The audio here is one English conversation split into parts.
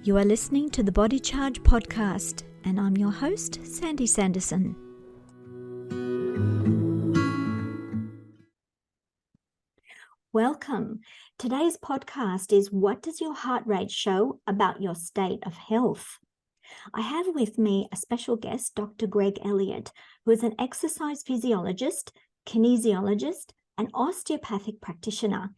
You are listening to the Body Charge podcast, and I'm your host, Sandy Sanderson. Welcome. Today's podcast is What Does Your Heart Rate Show About Your State of Health? I have with me a special guest, Dr. Greg Elliott, who is an exercise physiologist, kinesiologist, and osteopathic practitioner.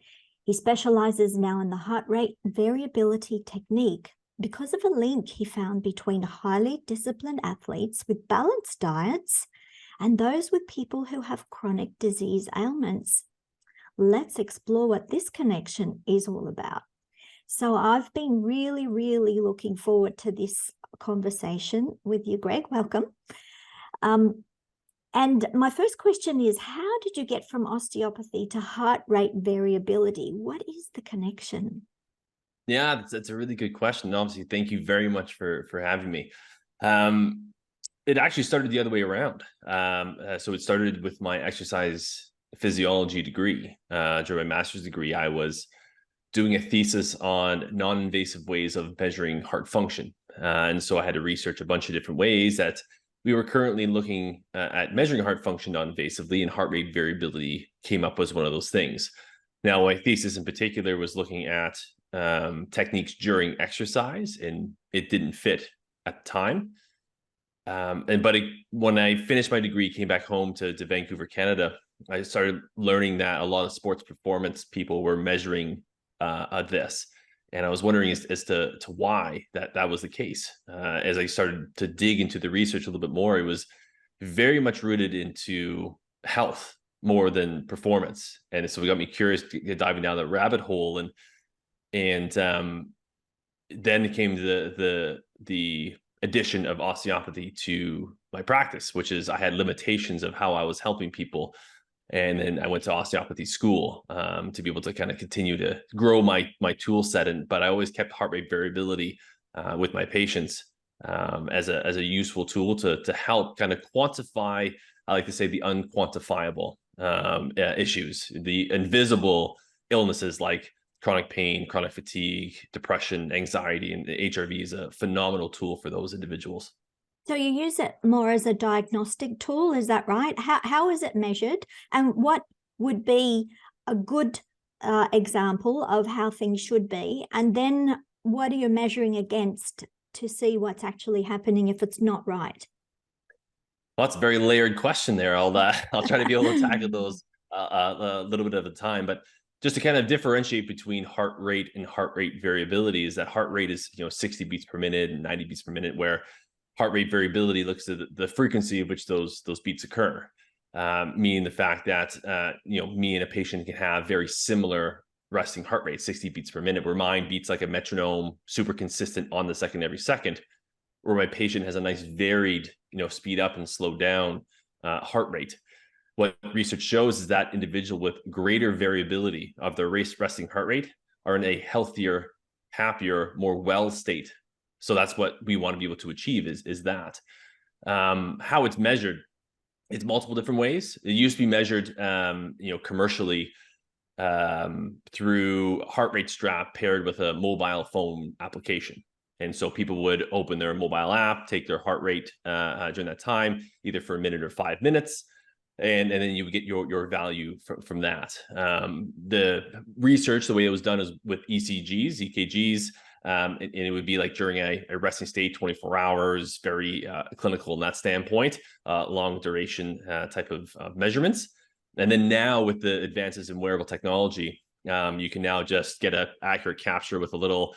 He specialises now in the heart rate variability technique because of a link he found between highly disciplined athletes with balanced diets and those with people who have chronic disease ailments. Let's explore what this connection is all about. So I've been really looking forward to this conversation with you, Greg. Welcome. And my first question is, how did you get from osteopathy to heart rate variability? What is the connection? Yeah, that's a really good question. Obviously, thank you very much for having me. It actually started the other way around. So it started with my exercise physiology degree. During my master's degree, I was doing a thesis on non-invasive ways of measuring heart function. And so I had to research a bunch of different ways that we were currently looking at measuring heart function non-invasively, and heart rate variability came up as one of those things. Now, my thesis in particular was looking at techniques during exercise, and it didn't fit at the time. When I finished my degree, came back home to Vancouver, Canada, I started learning that a lot of sports performance people were measuring this. And I was wondering as to why that was the case. As I started to dig into the research a little bit more, it was very much rooted into health more than performance. And so it got me curious to diving down that rabbit hole. And then it came the addition of osteopathy to my practice, which is I had limitations of how I was helping people. And then I went to osteopathy school to be able to kind of continue to grow my tool set. But I always kept heart rate variability with my patients as a useful tool to help kind of quantify, I like to say, the unquantifiable issues, the invisible illnesses like chronic pain, chronic fatigue, depression, anxiety, and HRV is a phenomenal tool for those individuals. So you use it more as a diagnostic tool, is that right? How is it measured? And what would be a good example of how things should be? And then what are you measuring against to see what's actually happening if it's not right? Well, that's a very layered question there. I'll try to be able to tackle those a little bit at a time. But just to kind of differentiate between heart rate and heart rate variability is that heart rate is 60 beats per minute and 90 beats per minute, where heart rate variability looks at the frequency of which those beats occur, meaning the fact that me and a patient can have very similar resting heart rate, 60 beats per minute, where mine beats like a metronome, super consistent on the second every second, where my patient has a nice varied speed up and slow down heart rate. What research shows is that individual with greater variability of their resting heart rate are in a healthier, happier, more well state. So that's what we want to be able to achieve is that. How it's measured, it's multiple different ways. It used to be measured, commercially through heart rate strap paired with a mobile phone application. And so people would open their mobile app, take their heart rate during that time, either for a minute or 5 minutes. And then you would get your value from that. The research, the way it was done is with EKGs, and it would be like during a resting state, 24 hours, very clinical in that standpoint, long duration type of measurements. And then now with the advances in wearable technology, you can now just get an accurate capture with a little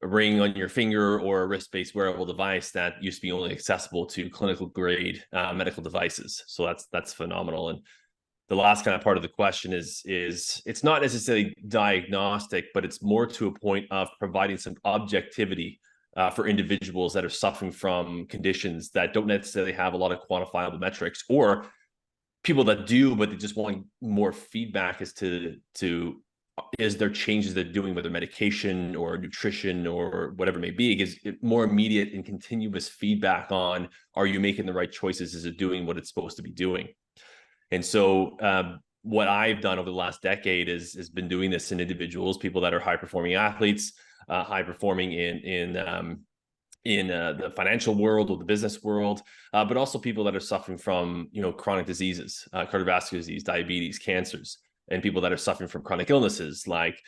ring on your finger or a wrist-based wearable device that used to be only accessible to clinical grade medical devices. So that's phenomenal. And the last kind of part of the question is it's not necessarily diagnostic, but it's more to a point of providing some objectivity for individuals that are suffering from conditions that don't necessarily have a lot of quantifiable metrics, or people that do, but they just want more feedback as to is there changes they're doing with their medication or nutrition or whatever it may be. It gives it more immediate and continuous feedback on, are you making the right choices? Is it doing what it's supposed to be doing? And so what I've done over the last decade is been doing this in individuals, people that are high performing athletes, high performing in the financial world or the business world, but also people that are suffering from, chronic diseases, cardiovascular disease, diabetes, cancers, and people that are suffering from chronic illnesses like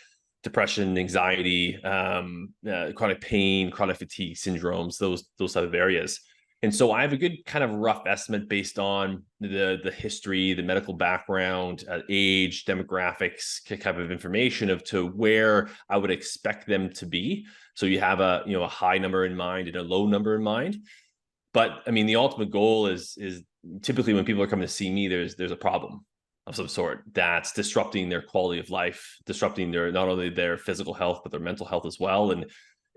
depression, anxiety, chronic pain, chronic fatigue syndromes, those type of areas. And so I have a good kind of rough estimate based on the history, the medical background, age, demographics, type of information of to where I would expect them to be. So you have a high number in mind and a low number in mind. But I mean, the ultimate goal is typically when people are coming to see me, there's a problem of some sort that's disrupting their quality of life, disrupting not only their physical health, but their mental health as well.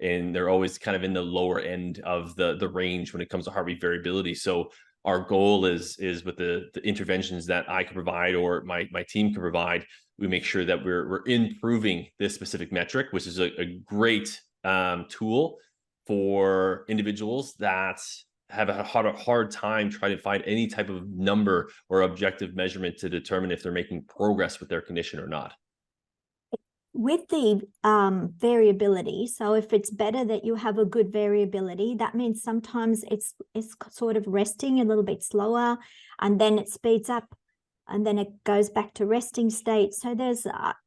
And they're always kind of in the lower end of the range when it comes to heart rate variability. So our goal is with the interventions that I can provide or my team can provide, we make sure that we're improving this specific metric, which is a great tool for individuals that have a hard time trying to find any type of number or objective measurement to determine if they're making progress with their condition or not. With the variability, so if it's better that you have a good variability, that means sometimes it's sort of resting a little bit slower, and then it speeds up, and then it goes back to resting state. So there's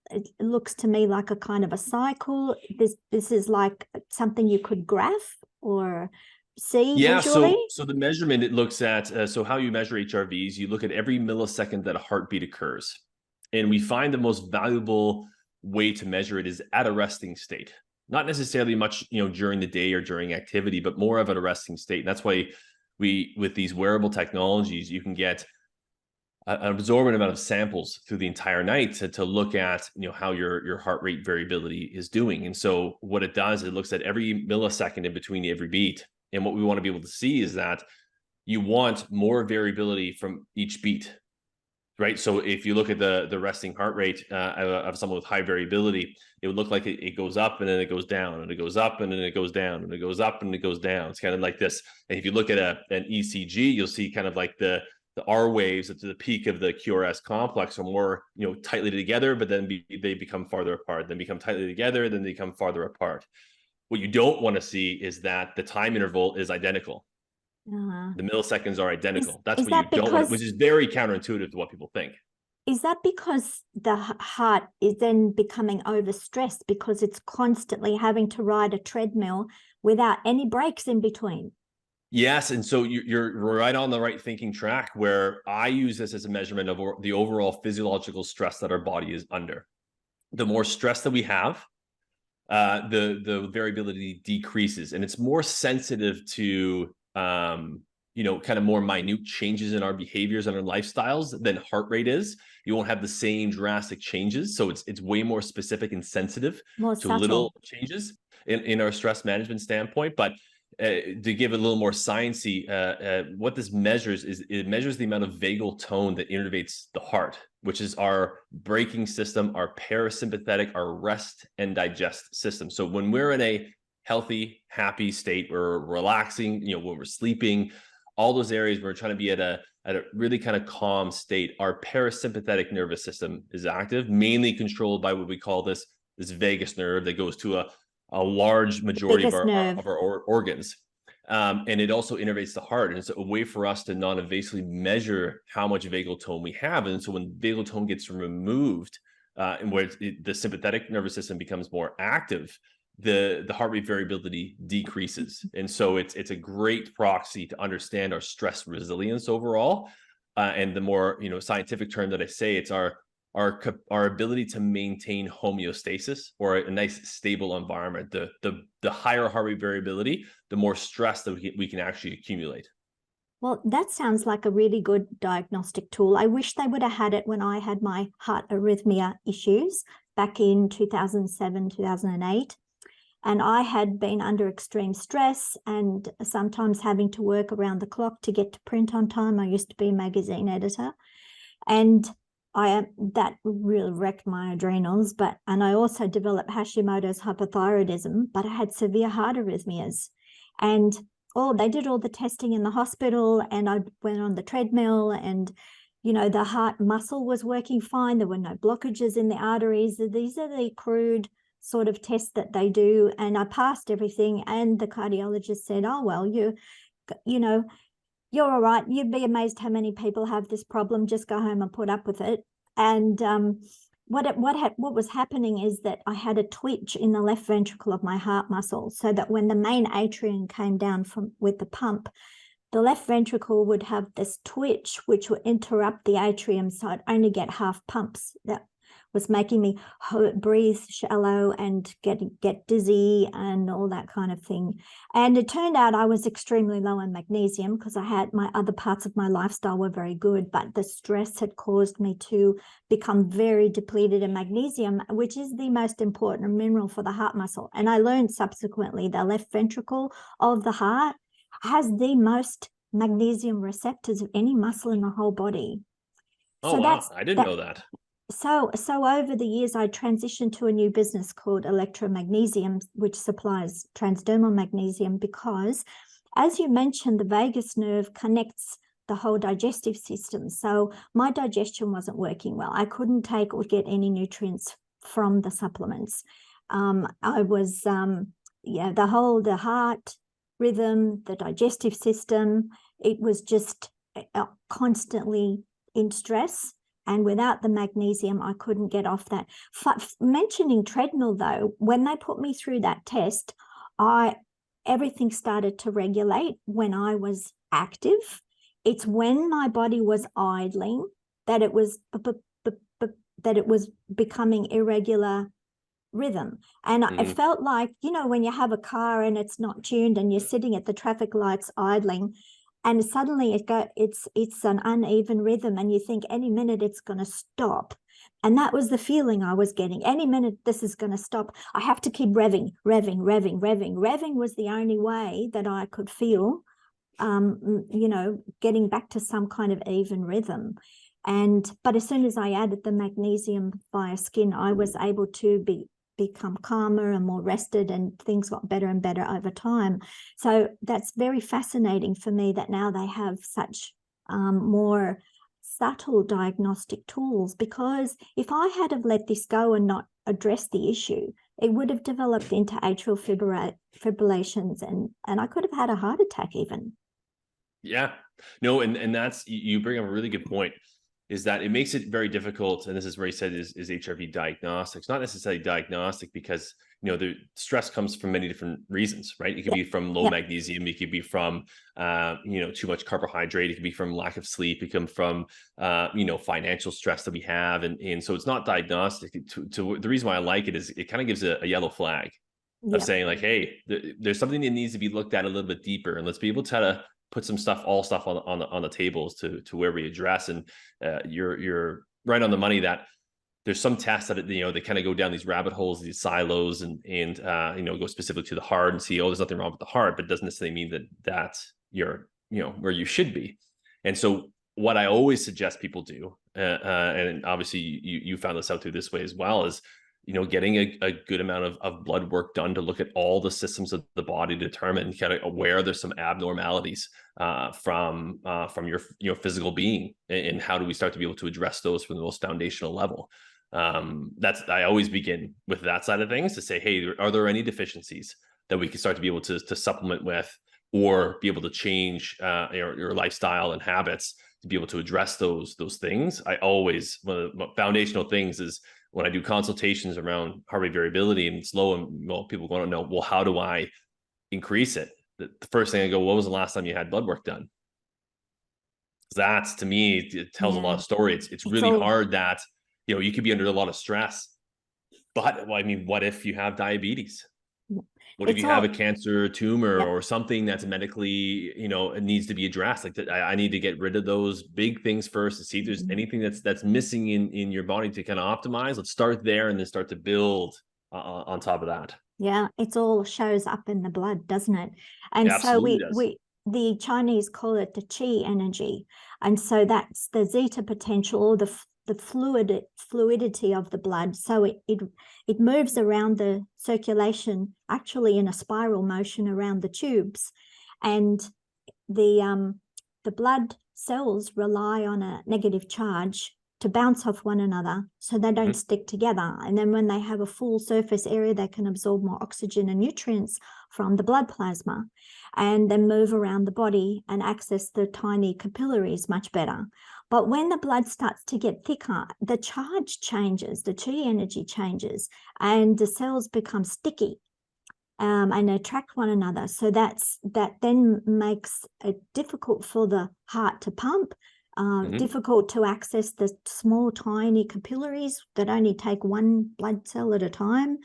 it looks to me like a kind of a cycle. This is like something you could graph or see visually. So the measurement, it looks at so how you measure HRVs, you look at every millisecond that a heartbeat occurs, and we find the most valuable way to measure it is at a resting state, not necessarily much during the day or during activity, but more of at a resting state. And that's why with these wearable technologies, you can get an absorbent amount of samples through the entire night to look at how your heart rate variability is doing. And so what it does, it looks at every millisecond in between every beat. And what we want to be able to see is that you want more variability from each beat, right? So if you look at the resting heart rate of someone with high variability, it would look like it goes up and then it goes down, and it goes up and then it goes down, and it goes up and it goes down. It's kind of like this. And if you look at an ECG, you'll see kind of like the R waves at the peak of the QRS complex are more tightly together, but then they become farther apart, then become tightly together, then they become farther apart. What you don't want to see is that the time interval is identical. The milliseconds are identical. That's what you don't want, which is very counterintuitive to what people think. Is that because the heart is then becoming overstressed because it's constantly having to ride a treadmill without any breaks in between? Yes, and so you're right on the right thinking track, where I use this as a measurement of the overall physiological stress that our body is under. The more stress that we have, the variability decreases, and it's more sensitive to kind of more minute changes in our behaviors and our lifestyles than heart rate is. You won't have the same drastic changes, so it's way more specific and sensitive to little changes in our stress management standpoint. But to give it a little more sciencey, what this measures is it measures the amount of vagal tone that innervates the heart, which is our braking system, our parasympathetic, our rest and digest system. So when we're in a healthy, happy state, we're relaxing, when we're sleeping, all those areas where we're trying to be at a really kind of calm state, our parasympathetic nervous system is active, mainly controlled by what we call this vagus nerve that goes to a large majority of our organs. And it also innervates the heart. And it's a way for us to non-invasively measure how much vagal tone we have. And so when vagal tone gets removed, and where the sympathetic nervous system becomes more active, the heart rate variability decreases. And so it's a great proxy to understand our stress resilience overall. And the more scientific term that I say, it's our ability to maintain homeostasis, or a nice stable environment. The higher heart rate variability, the more stress that we can actually accumulate. Well, that sounds like a really good diagnostic tool. I wish they would have had it when I had my heart arrhythmia issues back in 2007, 2008. And I had been under extreme stress and sometimes having to work around the clock to get to print on time. I used to be a magazine editor, and that really wrecked my adrenals. And I also developed Hashimoto's hypothyroidism, but I had severe heart arrhythmias. And they did all the testing in the hospital, and I went on the treadmill, and the heart muscle was working fine. There were no blockages in the arteries. These are the crude sort of test that they do, and I passed everything, and the cardiologist said, oh, well, you know, you're all right. You'd be amazed how many people have this problem. Just go home and put up with it. And what was happening is that I had a twitch in the left ventricle of my heart muscle, so that when the main atrium came down with the pump, the left ventricle would have this twitch, which would interrupt the atrium, so I'd only get half pumps. That was making me breathe shallow and get dizzy and all that kind of thing. And it turned out I was extremely low in magnesium, because I had my other parts of my lifestyle were very good, but the stress had caused me to become very depleted in magnesium, which is the most important mineral for the heart muscle. And I learned subsequently the left ventricle of the heart has the most magnesium receptors of any muscle in the whole body. Oh, so wow. I didn't know that. So over the years, I transitioned to a new business called Elektra Magnesium, which supplies transdermal magnesium, because, as you mentioned, the vagus nerve connects the whole digestive system. So my digestion wasn't working well. I couldn't take or get any nutrients from the supplements. I was, the heart rhythm, the digestive system, it was just constantly in stress. And without the magnesium, I couldn't get off that. Mentioning treadmill, though, when they put me through that test, everything started to regulate when I was active. It's when my body was idling that it was becoming irregular rhythm. And it felt like, when you have a car and it's not tuned and you're sitting at the traffic lights idling, and suddenly it's an uneven rhythm, and you think any minute it's going to stop. And that was the feeling I was getting. Any minute this is going to stop. I have to keep revving. Revving was the only way that I could feel, getting back to some kind of even rhythm. But as soon as I added the magnesium via skin, I was able to become calmer and more rested, and things got better and better over time. So that's very fascinating for me, that now they have such more subtle diagnostic tools, because if I had have let this go and not addressed the issue, it would have developed into atrial fibrillations, and I could have had a heart attack even. Yeah, no, and that's, you bring up a really good point, is that it makes it very difficult. And this is where he said is HRV diagnostic. It's not necessarily diagnostic, because the stress comes from many different reasons, right? It could be from low magnesium, it could be from too much carbohydrate, it could be from lack of sleep, it can come from financial stress that we have, and so it's not diagnostic. The reason why I like it is it kind of gives a yellow flag of saying, like, hey, there's something that needs to be looked at a little bit deeper, and let's be able to put all stuff on the tables to where we address. And you're right on the money that there's some tests that they kind of go down these rabbit holes, these silos, and go specifically to the heart and see, oh, there's nothing wrong with the heart, but it doesn't necessarily mean that you're where you should be. And so what I always suggest people do, and obviously you found this out through this way as well, is getting a good amount of blood work done to look at all the systems of the body to determine kind of where there's some abnormalities from your physical being, and how do we start to be able to address those from the most foundational level. I always begin with that side of things, to say, hey, are there any deficiencies that we can start to be able to supplement with, or be able to change your lifestyle and habits to be able to address those things. One of the foundational things is, when I do consultations around heart rate variability and it's low, and people want to know, well, how do I increase it? The first thing I go, what was the last time you had blood work done? That's, to me, it tells a lot of story. It's really hard that, you could be under a lot of stress, but what if you have diabetes? What if you have a cancer tumor or something that's medically, it needs to be addressed? Like, I need to get rid of those big things first to see if there's anything that's missing in your body to kind of optimize. Let's start there and then start to build on top of that. Yeah, it all shows up in the blood, doesn't it? And so the Chinese call it the qi energy. And so that's the zeta potential, or the fluidity of the blood. So it moves around the circulation, actually in a spiral motion around the tubes, and the blood cells rely on a negative charge to bounce off one another so they don't stick together. And then when they have a full surface area, they can absorb more oxygen and nutrients from the blood plasma and then move around the body and access the tiny capillaries much better. But when the blood starts to get thicker, the charge changes, the chi energy changes, and the cells become sticky. And attract one another. So that then makes it difficult for the heart to pump, difficult to access the small, tiny capillaries that only take one blood cell at a time.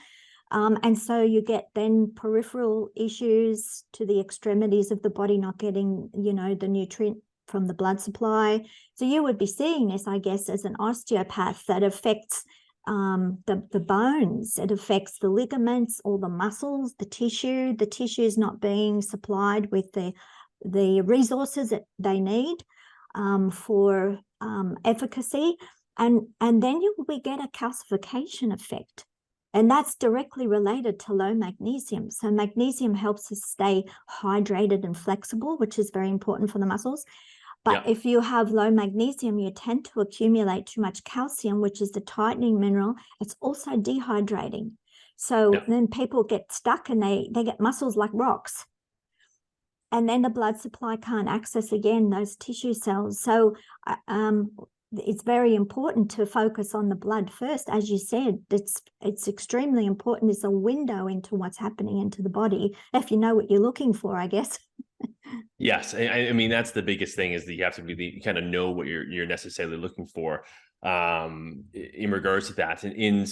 And so you get then peripheral issues to the extremities of the body not getting, the nutrient from the blood supply. So you would be seeing this, I guess, as an osteopath that affects the bones, it affects the ligaments, all the muscles, the tissue is not being supplied with the resources that they need for efficacy. And then we get a calcification effect. And that's directly related to low magnesium. So magnesium helps us stay hydrated and flexible, which is very important for the muscles. But if you have low magnesium, you tend to accumulate too much calcium, which is the tightening mineral. It's also dehydrating. So then people get stuck and they get muscles like rocks. And then the blood supply can't access again those tissue cells. So it's very important to focus on the blood first. As you said, it's extremely important. It's a window into what's happening into the body, if you know what you're looking for, I guess. Yes. I mean, that's the biggest thing, is that you have to you kind of know what you're necessarily looking for in regards to that. And in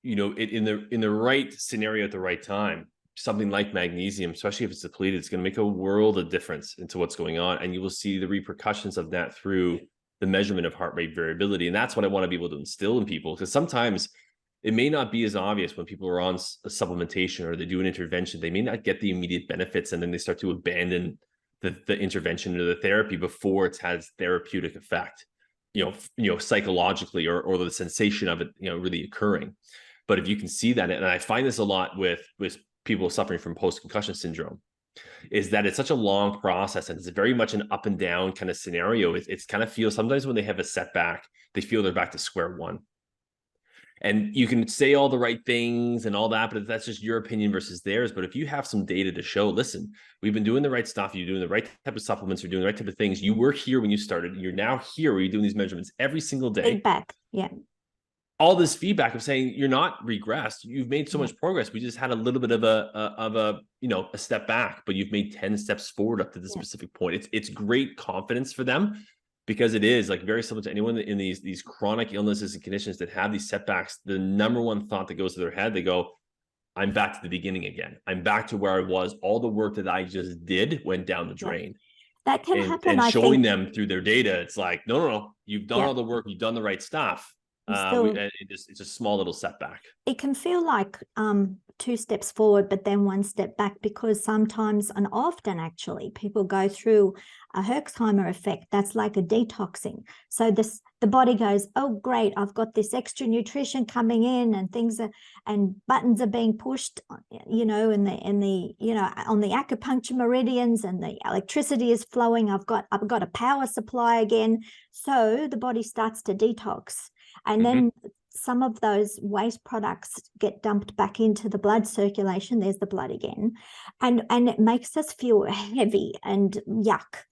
the right scenario at the right time, something like magnesium, especially if it's depleted, it's going to make a world of difference into what's going on. And you will see the repercussions of that through the measurement of heart rate variability. And that's what I want to be able to instill in people, because sometimes it may not be as obvious when people are on a supplementation or they do an intervention. They may not get the immediate benefits, and then they start to abandon the intervention or the therapy before it has therapeutic effect, psychologically, or the sensation of it, really occurring. But if you can see that, and I find this a lot with people suffering from post-concussion syndrome, is that it's such a long process, and it's very much an up and down kind of scenario. It's kind of feels sometimes when they have a setback, they feel they're back to square one. And you can say all the right things and all that, but that's just your opinion versus theirs. But if you have some data to show, listen, we've been doing the right stuff, you're doing the right type of supplements, you're doing the right type of things. You were here when you started, you're now here where you're doing these measurements every single day. Feedback, yeah. All this feedback of saying you're not regressed, you've made so much progress. We just had a little bit of a step back, but you've made 10 steps forward up to this specific point. It's great confidence for them, because it is like very similar to anyone in these chronic illnesses and conditions that have these setbacks. The number one thought that goes to their head, they go, I'm back to the beginning again. I'm back to where I was. All the work that I just did went down the drain. That can happen. And showing them through their data, it's like, no, you've done all the work, you've done the right stuff. It's a small little setback. It can feel like 2 steps forward, but then 1 step back, because sometimes, and often actually, people go through a Herxheimer effect. That's like a detoxing. So the body goes, oh great, I've got this extra nutrition coming in, and buttons are being pushed, on the acupuncture meridians, and the electricity is flowing. I've got a power supply again. So the body starts to detox. And then some of those waste products get dumped back into the blood circulation. There's the blood again. And it makes us feel heavy and yuck.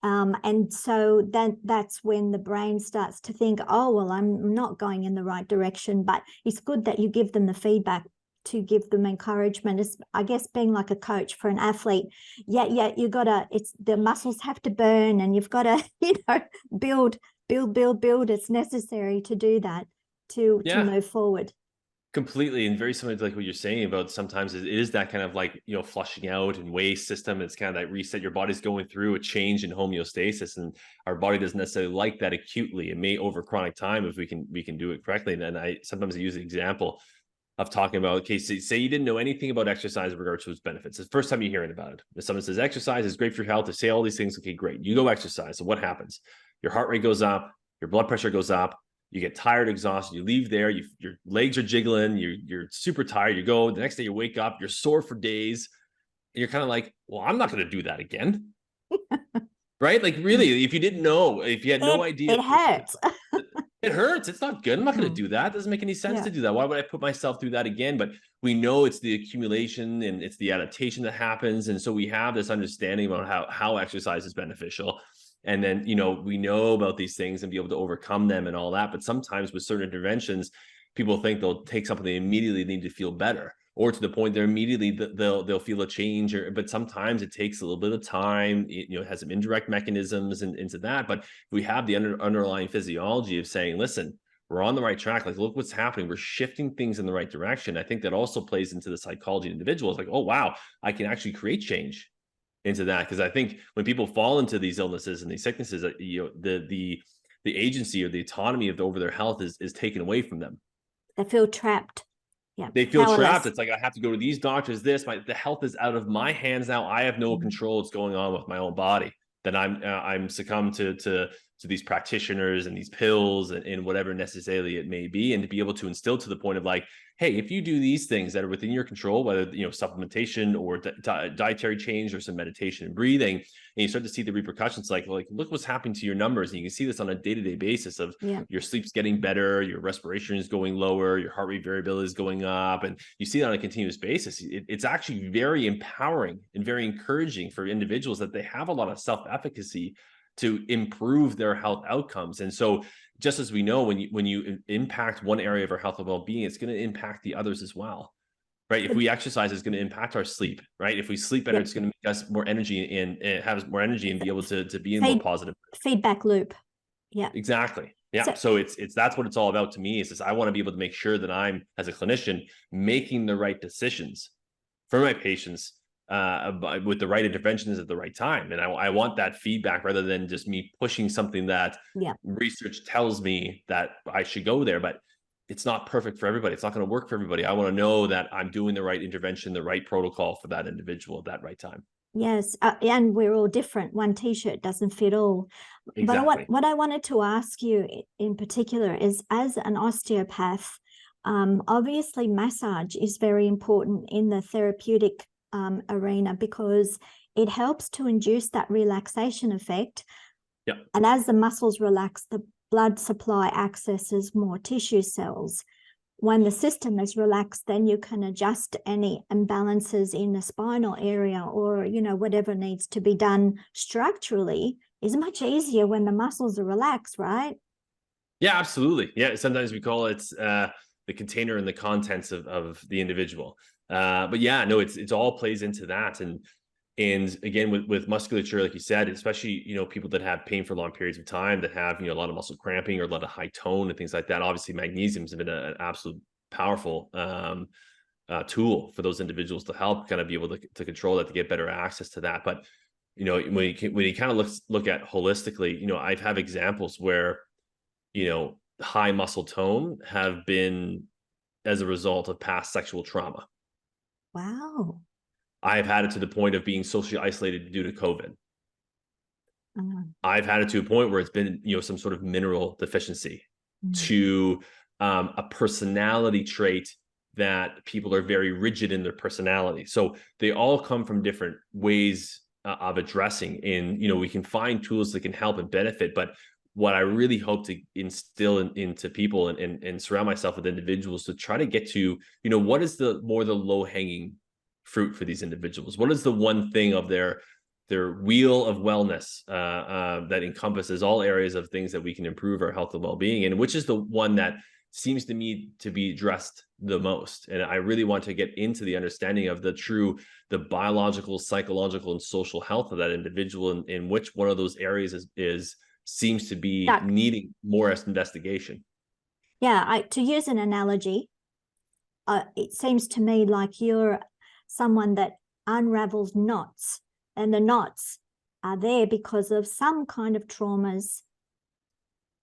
And so that's when the brain starts to think, oh, well, I'm not going in the right direction. But it's good that you give them the feedback, to give them encouragement. It's, I guess, being like a coach for an athlete. Yeah, you gotta, the muscles have to burn, and you've got to, build. It's necessary to do that to move forward. Completely. And very similar to like what you're saying about, sometimes it is that kind of like, flushing out and waste system. It's kind of that reset. Your body's going through a change in homeostasis, and our body doesn't necessarily like that acutely. It may over chronic time if we can do it correctly. And then I sometimes use the example of talking about, okay, say you didn't know anything about exercise in regards to its benefits. It's the first time you're hearing about it. If someone says exercise is great for your health, they say all these things. Okay, great. You go exercise. So what happens? Your heart rate goes up, your blood pressure goes up, you get tired, exhausted, you leave there, your legs are jiggling, you're super tired, you go, the next day you wake up, you're sore for days, and you're kind of like, well, I'm not going to do that again. right? Like really, if you didn't know, if you had no idea, It hurts. it hurts. It's not good. I'm not going to Mm. do that. It doesn't make any sense Yeah. to do that. Why would I put myself through that again? But we know it's the accumulation and it's the adaptation that happens. And so we have this understanding about how exercise is beneficial. And then, we know about these things and be able to overcome them and all that. But sometimes with certain interventions, people think they'll take something they immediately need to feel better, or to the point they're immediately they'll feel a change. But sometimes it takes a little bit of time. It has some indirect mechanisms into that. But we have the underlying physiology of saying, listen, we're on the right track. Like, look what's happening. We're shifting things in the right direction. I think that also plays into the psychology of individuals. Like, oh, wow, I can actually create change into that. Because I think when people fall into these illnesses and these sicknesses, the agency or the autonomy over their health is taken away from them. They feel trapped. Yeah. They feel Powerless. trapped. It's like, I have to go to these doctors. The health is out of my hands now. I have no control what's going on with my own body. That I'm succumbed to these practitioners and these pills and whatever necessarily it may be, and to be able to instill to the point of like, hey, if you do these things that are within your control, whether supplementation or dietary change or some meditation and breathing, and you start to see the repercussions, like look what's happening to your numbers, and you can see this on a day-to-day basis of your sleep's getting better, your respiration is going lower, your heart rate variability is going up, and you see that on a continuous basis. It's actually very empowering and very encouraging for individuals that they have a lot of self-efficacy to improve their health outcomes. And so just as we know, when you impact one area of our health and well-being, it's going to impact the others as well, right? If we exercise, it's going to impact our sleep, right? If we sleep better, it's going to make us more energy and have us more energy and be able to be in more positive feedback loop. Yeah, exactly. Yeah. So it's that's what it's all about to me, is I want to be able to make sure that I'm, as a clinician, making the right decisions for my patients with the right interventions at the right time. And I want that feedback rather than just me pushing something that research tells me that I should go there, but it's not perfect for everybody. It's not going to work for everybody. I want to know that I'm doing the right intervention, the right protocol for that individual at that right time. Yes, and we're all different. One t-shirt doesn't fit all. Exactly. But what I wanted to ask you in particular is, as an osteopath, obviously massage is very important in the therapeutic arena, because it helps to induce that relaxation effect. Yeah. And as the muscles relax, the blood supply accesses more tissue cells. When the system is relaxed, then you can adjust any imbalances in the spinal area, or whatever needs to be done structurally is much easier when the muscles are relaxed, right? Yeah, absolutely. Yeah, sometimes we call it the container and the contents of the individual. But yeah, no, it's all plays into that. And again, with musculature, like you said, especially, people that have pain for long periods of time, that have, a lot of muscle cramping or a lot of high tone and things like that. Obviously, magnesium has been an absolute powerful tool for those individuals to help kind of be able to control that, to get better access to that. But, when you kind of look at holistically, I've have examples where, high muscle tone have been as a result of past sexual trauma. Wow. I've had it to the point of being socially isolated due to COVID. I've had it to a point where it's been, some sort of mineral deficiency, to a personality trait that people are very rigid in their personality. So they all come from different ways of addressing. And, we can find tools that can help and benefit. But what I really hope to instill into people and surround myself with individuals to try to get to, what is the low hanging fruit for these individuals? What is the one thing of their wheel of wellness that encompasses all areas of things that we can improve our health and well-being, and which is the one that seems to me to be addressed the most? And I really want to get into the understanding of the biological, psychological, and social health of that individual, and in which one of those areas seems to be needing more investigation. Yeah, to use an analogy, it seems to me like you're someone that unravels knots, and the knots are there because of some kind of traumas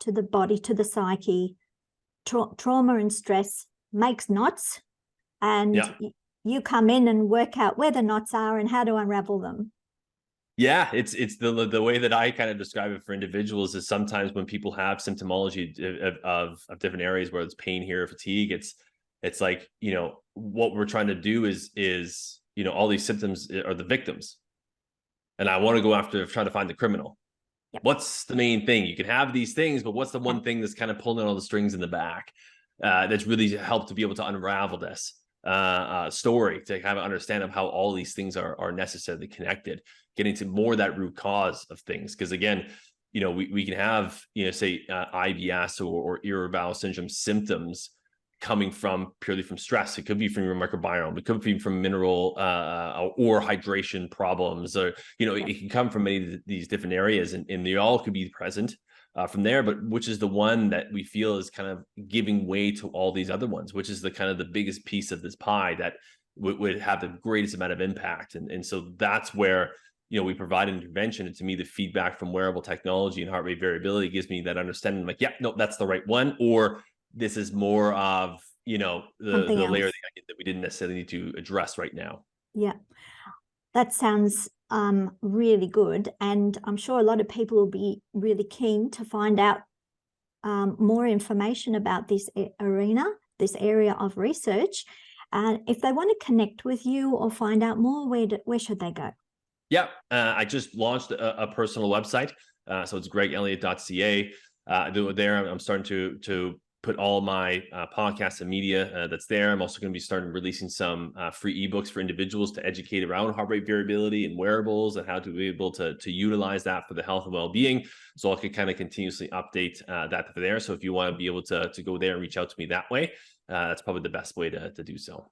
to the body, to the psyche. Trauma and stress makes knots, and you come in and work out where the knots are and how to unravel them. Yeah, it's the way that I kind of describe it for individuals is, sometimes when people have symptomology of different areas, whether it's pain here or fatigue, it's like, what we're trying to do is all these symptoms are the victims, and I want to go after, try to find the criminal. Yep. What's the main thing? You can have these things, but what's the one thing that's kind of pulling all the strings in the back that's really helped to be able to unravel this story, to kind of understand of how all these things are necessarily connected, getting to more that root cause of things. Because again, we can have, say IBS or irritable bowel syndrome symptoms coming purely from stress. It could be from your microbiome. It could be from mineral or hydration problems, or it can come from many of these different areas, and they all could be present from there. But which is the one that we feel is kind of giving way to all these other ones? Which is the kind of the biggest piece of this pie that would have the greatest amount of impact? And so that's where we provide an intervention. And to me, the feedback from wearable technology and heart rate variability gives me that understanding. I'm like, yeah, no, that's the right one. Or this is more of, the layer of the onion that we didn't necessarily need to address right now. Yeah, that sounds really good. And I'm sure a lot of people will be really keen to find out more information about this arena, this area of research. And if they want to connect with you or find out more, where should they go? Yeah, I just launched a personal website. So it's gregelliott.ca. There, I'm starting to put all my podcasts and media that's there. I'm also going to be starting releasing some free ebooks for individuals to educate around heart rate variability and wearables, and how to be able to utilize that for the health and well-being. So I can kind of continuously update that there. So if you want to be able to go there and reach out to me that way, that's probably the best way to do so.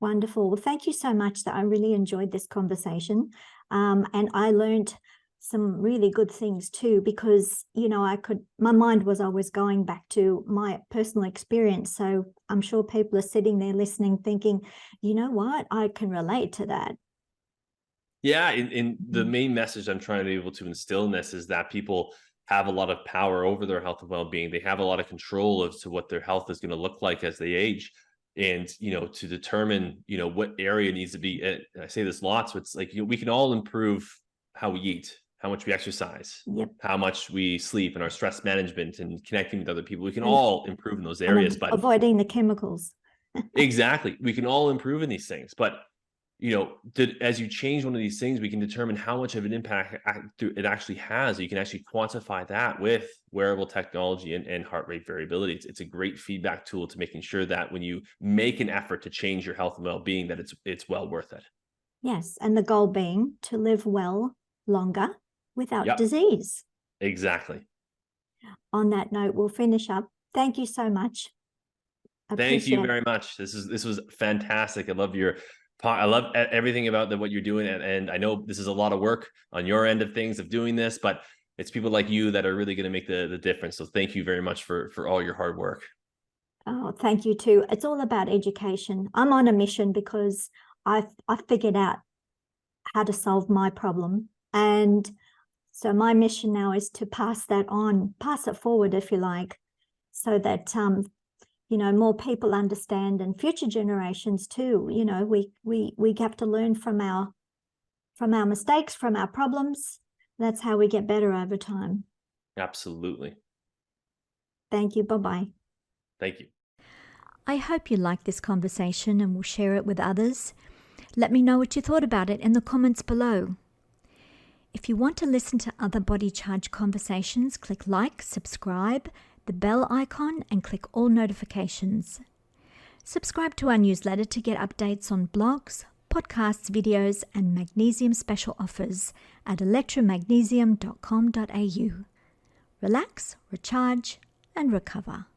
Wonderful. Well, thank you so much. That I really enjoyed this conversation. And I learned some really good things too, because, my mind was always going back to my personal experience. So I'm sure people are sitting there listening, thinking, you know what, I can relate to that. Yeah. In the main message I'm trying to be able to instill in this is that people have a lot of power over their health and well-being. They have a lot of control as to what their health is going to look like as they age. And, to determine, what area needs to be, I say this lots, so it's like, we can all improve how we eat, how much we exercise, Yep. how much we sleep, and our stress management and connecting with other people. We can all improve in those areas, but avoiding the chemicals. exactly. We can all improve in these things, but as you change one of these things, we can determine how much of an impact it actually has. You can actually quantify that with wearable technology and heart rate variability. It's a great feedback tool to making sure that when you make an effort to change your health and well-being, that it's well worth it. Yes, and the goal being to live well longer without disease. Exactly. On that note, we'll finish up. Thank you so much. Thank you very much. This was fantastic. I love everything about what you're doing. And I know this is a lot of work on your end of things of doing this, but it's people like you that are really going to make the difference. So thank you very much for all your hard work. Oh, thank you too. It's all about education. I'm on a mission because I've figured out how to solve my problem. And so my mission now is to pass it forward, if you like, so that more people understand, and future generations too. We have to learn from our mistakes, from our problems. That's how we get better over time. Absolutely. Thank you. Bye-bye. Thank you. I hope you liked this conversation and will share it with others. Let me know what you thought about it in the comments below. If you want to listen to other Body Charge conversations, click like, subscribe, the bell icon, and click all notifications. Subscribe to our newsletter to get updates on blogs, podcasts, videos, and Magnesium special offers at electramagnesium.com.au. Relax, recharge, and recover.